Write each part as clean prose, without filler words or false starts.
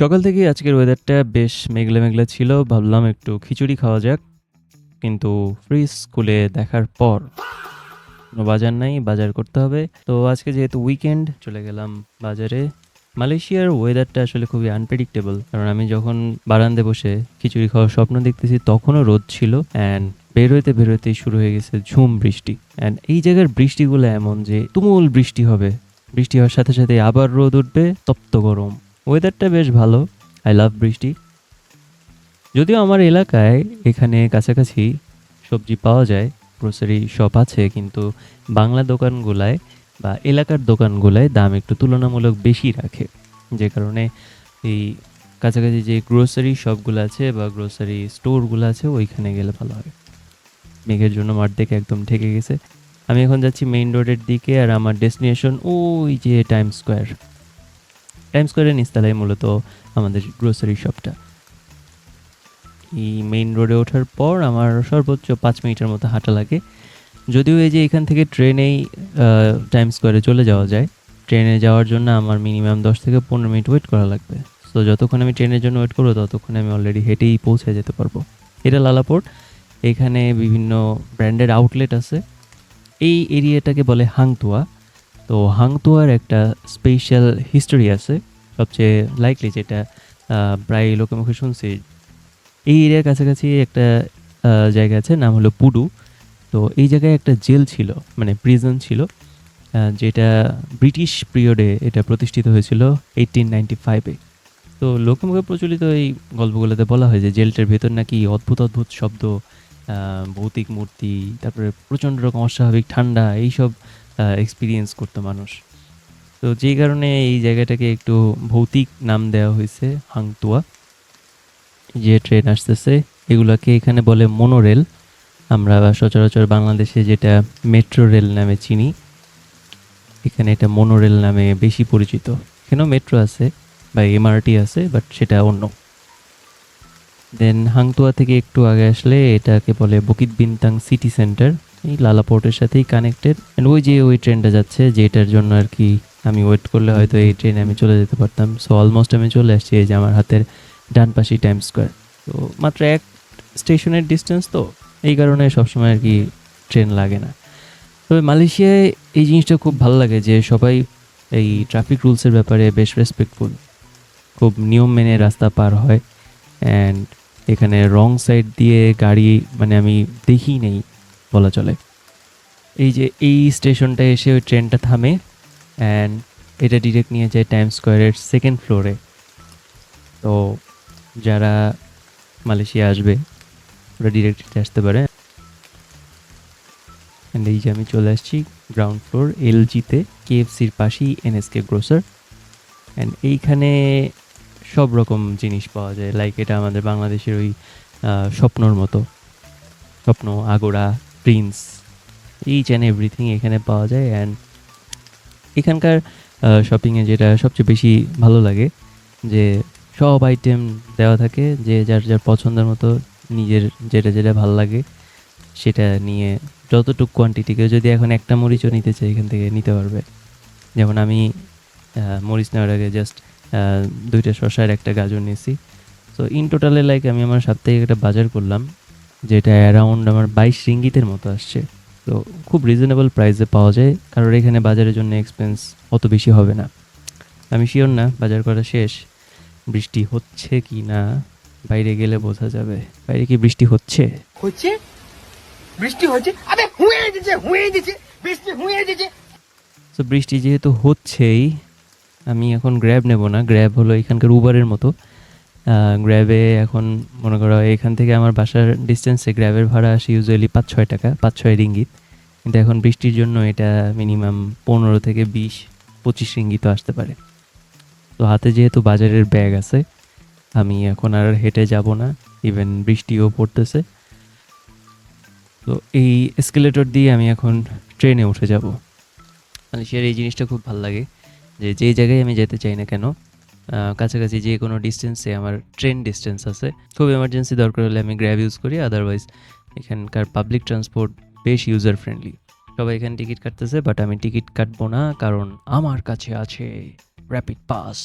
সকাল থেকেই আজকের ওয়েদারটা বেশ মেঘলা মেঘলা ছিল। ভাবলাম একটু খিচুড়ি খাওয়া যাক। কিন্তু ফ্রিজ খুলে দেখার পর কোনো বাজার নাই, বাজার করতে হবে। তো আজকে যেহেতু উইকেন্ড চলে গেলাম বাজারে। মালয়েশিয়ার ওয়েদারটা আসলে খুবই আনপ্রেডিক্টেবল। কারণ আমি যখন বারান্দায় বসে খিচুড়ি খাওয়ার স্বপ্ন দেখতেছি তখনও রোদ ছিল অ্যান্ড বেরোতেই শুরু হয়ে গেছে ঝুম বৃষ্টি। অ্যান্ড এই জায়গার বৃষ্টিগুলো এমন যে তুমুল বৃষ্টি হবে, বৃষ্টি হওয়ার সাথে সাথে আবার রোদ উঠবে, তপ্ত গরম। ওয়েদারটা বেশ ভালো। আই লাভ বৃষ্টি। যদিও আমার এলাকায় এখানে কাছাকাছি সবজি পাওয়া যায়, গ্রোসারি শপ আছে, কিন্তু বাংলা দোকানগুলায় বা এলাকার দোকানগুলায় দাম একটু তুলনামূলক বেশি রাখে, যে কারণে এই কাছাকাছি যে গ্রোসারি শপগুলো আছে বা গ্রোসারি স্টোরগুলো আছে ওইখানে গেলে ভালো হয়। মেঘের জন্য মাঠ দেখে একদম ঢেকে গেছে। আমি এখন যাচ্ছি মেইন রোডের দিকে, আর আমার ডেস্টিনেশন ওই যে টাইম স্কোয়ারের নিচতলায় মূলত আমাদের গ্রোসারি শপটা। এই মেইন রোডে ওঠার পর আমার সর্বোচ্চ 5 মিনিটের মতো হাঁটা লাগে। যদিও এই যে এখান থেকে ট্রেনেই টাইম স্কোয়ারে চলে যাওয়া যায়, ট্রেনে যাওয়ার জন্য আমার মিনিমাম 10 থেকে 15 মিনিট ওয়েট করা লাগবে। তো যতক্ষণ আমি ট্রেনের জন্য ওয়েট করবো ততক্ষণ আমি অলরেডি হেঁটেই পৌঁছে যেতে পারবো। এটা লালাপোর্ট। এখানে বিভিন্ন ব্র্যান্ডের আউটলেট আছে। এই এরিয়াটাকে বলে হাংতুয়া। তো হাংতুয়ার একটা স্পেশাল হিস্টোরি আছে। সবচেয়ে লাইকলি যেটা প্রায় লোকের মুখে শুনছি, এই এরিয়ার কাছাকাছি একটা জায়গা আছে, নাম হলো পুডু। তো এই জায়গায় একটা জেল ছিল, মানে প্রিজন ছিল, যেটা ব্রিটিশ পিরিয়ডে এটা প্রতিষ্ঠিত হয়েছিল 1895-এ। তো লোকে মুখে প্রচলিত এই গল্পগুলোতে বলা হয় যে জেলটার ভেতর নাকি অদ্ভুত অদ্ভুত শব্দ, ভৌতিক মূর্তি, তারপরে প্রচণ্ড রকম অস্বাভাবিক ঠান্ডা, এইসব এক্সপিরিয়েন্স করতো মানুষ। তো যেই কারণে এই জায়গাটাকে একটু ভৌতিক নাম দেওয়া হয়েছে হাংতুয়া। যে ট্রেন আসতেছে এগুলোকে এখানে বলে মোনোরেল। আমরা সচরাচর বাংলাদেশে যেটা মেট্রো রেল নামে চিনি, এখানে এটা মোনোরেল নামে বেশি পরিচিত। এখানেও মেট্রো আছে বা এমআরটি আছে, বাট সেটা অন্য। দেন হাংতুয়া থেকে একটু আগে আসলে এটাকে বলে বুকিত বিনতাং সিটি সেন্টার। এই লালাপোর্টের সাথেই কানেক্টেড। অ্যান্ড ওই যে ওই ট্রেনটা যাচ্ছে যেটার জন্য আর কি আমি ওয়েট করলে হয়তো এই ট্রেনে আমি চলে যেতে পারতাম। সো অলমোস্ট আমি চলে আসছি। এই যে আমার হাতের ডান পাশেই টাইম স্কোয়ার। তো মাত্র এক স্টেশনের ডিস্টেন্স, তো এই কারণে সবসময় আর কি ট্রেন লাগে না। তবে মালয়েশিয়ায় এই জিনিসটা খুব ভালো লাগে যে সবাই এই ট্রাফিক রুলসের ব্যাপারে বেশ রেসপেক্টফুল, খুব নিয়ম মেনে রাস্তা পার হয়। অ্যান্ড এখানে রং সাইড দিয়ে গাড়ি মানে আমি দেখি নেই বলা চলে। এই যে এই স্টেশনটায় এসে ওই ট্রেনটা থামে অ্যান্ড এটা ডিরেক্ট নিয়ে যায় টাইম স্কোয়ারের সেকেন্ড ফ্লোরে। তো যারা মালয়েশিয়া আসবে ওরা ডিরেক্ট আসতে পারে। অ্যান্ড এই যে আমি চলে আসছি গ্রাউন্ড ফ্লোর এলজিতে, কেএফসির পাশেই এনএসকে গ্রোসার। অ্যান্ড এইখানে সব রকম জিনিস পাওয়া যায়, লাইক এটা আমাদের বাংলাদেশের ওই স্বপ্নর মতো, স্বপ্ন, আগোড়া, প্রিন্স, এইচ অ্যান্ড এভরিথিং এখানে পাওয়া যায়। অ্যান্ড এখানকার শপিংয়ে যেটা সবচেয়ে বেশি ভালো লাগে যে সব আইটেম দেওয়া থাকে, যে যার যার পছন্দের মতো নিজের যেটা যেটা ভালো লাগে সেটা নিয়ে যতটুকু কোয়ান্টিটি, কেউ যদি এখন একটা মরিচও নিতে চাই এখান থেকে নিতে পারবে। যেমন আমি মরিচ নেওয়ার আগে জাস্ট 2টা শসা আর একটা গাজর নিয়েছি। সো ইন টোটালে লাইক আমি আমার সাপ্তাহিক একটা বাজার করলাম, যেটা অ্যারাউন্ড আমার 22 রিঙ্গিতের মতো আসছে। তো খুব রিজনেবল প্রাইসে পাওয়া যায়, কারণ এখানে বাজারের জন্য এক্সপেন্স অত বেশি হবে না। আমি শিওর না বাজার করা শেষ, বৃষ্টি হচ্ছে কি না বাইরে গেলে বোঝা যাবে। বাইরে কি বৃষ্টি হচ্ছে? হচ্ছে বৃষ্টি হচ্ছে, আবে হুঁয়ে দিচ্ছে বৃষ্টি হুঁয়ে দিচ্ছে। তো বৃষ্টি যেহেতু হচ্ছেই, আমি এখন গ্র্যাব নেব না। গ্র্যাব হলো এখানকার উবারের মতো। গ্র্যাবে এখন মনে করো এখান থেকে আমার বাসার ডিস্টেন্সে গ্র্যাবের ভাড়া আসে ইউজুয়ালি 5-6 টাকা, 5-6 রিঙ্গিত। কিন্তু এখন বৃষ্টির জন্য এটা মিনিমাম 15 থেকে 20-25 রিঙ্গিতও আসতে পারে। তো হাতে যেহেতু বাজারের ব্যাগ আছে, আমি এখন আর হেঁটে যাব না, ইভেন বৃষ্টিও পড়তেছে। তো এই এসকেলেটর দিয়ে আমি এখন ট্রেনে উঠে যাব। মালয়েশিয়ার এই জিনিসটা খুব ভালো লাগে যে যেই জায়গায় আমি যেতে চাই না কেন, কাছাকাছি যে কোনো ডিস্টেন্সে আমার ট্রেন ডিস্টেন্স আছে। খুব এমার্জেন্সি দরকার হলে আমি গ্র্যাব ইউজ করি, আদারওয়াইজ এখানকার পাবলিক ট্রান্সপোর্ট বেশ ইউজার ফ্রেন্ডলি। সবাই এখানে টিকিট কাটতেছে, বাট আমি টিকিট কাটবো না, কারণ আমার কাছে আছে র্যাপিড পাস।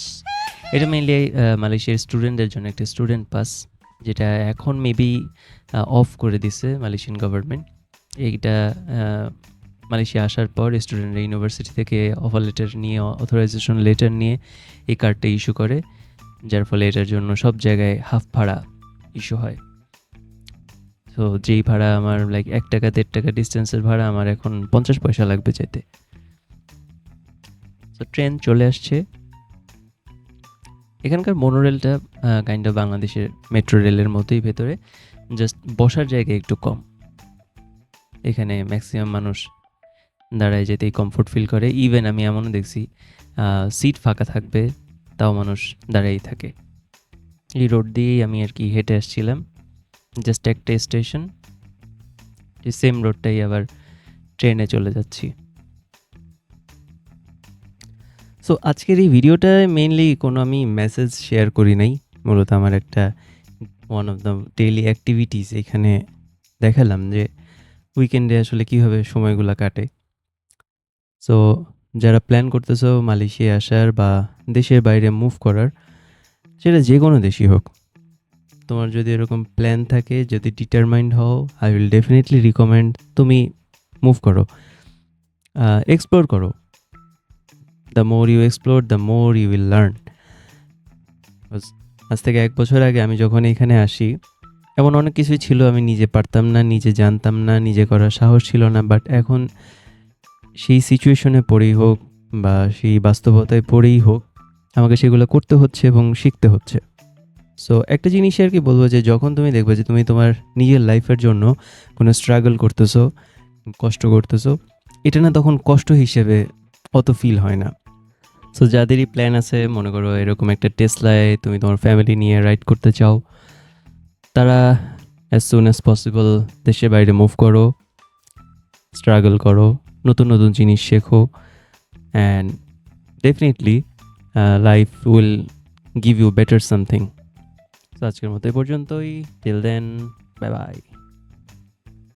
এটা মেইনলি মালয়েশিয়ার স্টুডেন্টদের জন্য একটা স্টুডেন্ট পাস, যেটা এখন মেবি অফ করে দিছে মালয়েশিয়ান গভর্নমেন্ট। এইটা মালয়েশিয়া আসার পর স্টুডেন্টরা ইউনিভার্সিটি থেকে অফার লেটার নিয়ে, অথরাইজেশন লেটার নিয়ে এই কার্ডটা ইস্যু করে, যার ফলে এটার জন্য সব জায়গায় হাফ ভাড়া ইস্যু হয়। তো যেই ভাড়া আমার লাইক 1 টাকা 1.5 টাকা ডিস্টেন্সের ভাড়া আমার এখন 50 পয়সা লাগবে যেতে। তো ট্রেন চলে আসছে। এখানকার মোনোরেলটা কাইন্ড অফ বাংলাদেশের মেট্রো রেলের মতোই ভেতরে, জাস্ট বসার জায়গা একটু কম। এখানে ম্যাক্সিমাম মানুষ দাঁড়ায় যেতেই কমফোর্ট ফিল করে। ইভেন আমি এমনও দেখছি সিট ফাঁকা থাকবে, তাও মানুষ দাঁড়াই থাকে। এই রোড দিয়েই আমি আর কি হেঁটে আসছিলাম, জাস্ট একটা স্টেশন, এই সেম রোডটাই আবার ট্রেনে চলে যাচ্ছি। সো আজকের এই ভিডিওটায় মেইনলি কোনো আমি মেসেজ শেয়ার করি নাই, মূলত আমার একটা one of the daily activities এখানে দেখালাম যে উইকেন্ডে আসলে কীভাবে সময়গুলো কাটে। সো যারা প্ল্যান করতেছো মালয়েশিয়া আসার বা দেশের বাইরে মুভ করার, সেটা যে কোনো দেশই হোক, তোমার যদি এরকম প্ল্যান থাকে, যদি ডিটারমাইন্ড হও, আই উইল ডেফিনেটলি রিকমেন্ড তুমি মুভ করো, এক্সপ্লোর করো। The more you explore the more you will learn. আজ থেকে 1 বছর আগে আমি যখন এখানে আসি, এমন অনেক কিছুই ছিল আমি নিজে পারতাম না, নিজে জানতাম না, নিজে করার সাহস ছিল না। বাট এখন সেই সিচুয়েশনে পড়েই হোক বা সেই বাস্তবতায় পড়েই হোক, আমাকে সেগুলো করতে হচ্ছে এবং শিখতে হচ্ছে। সো একটা জিনিস আর কি বলবো, যে যখন তুমি দেখবে যে তুমি তোমার নিজের লাইফের জন্য কোনো স্ট্রাগল করতেছো, কষ্ট করতেছো, এটা না তখন কষ্ট হিসেবে অত ফিল হয় না। সো যাদেরই প্ল্যান আছে, মনে করো এরকম একটা টেসলায় তুমি তোমার ফ্যামিলি নিয়ে রাইড করতে চাও, তারা অ্যাজ সুন অ্যাজ পসিবল দেশের বাইরে মুভ করো, স্ট্রাগল করো, নতুন নতুন জিনিস শেখো, and definitely life will give you better something. তো আজকের মতো এই পর্যন্তই। Till then, bye by.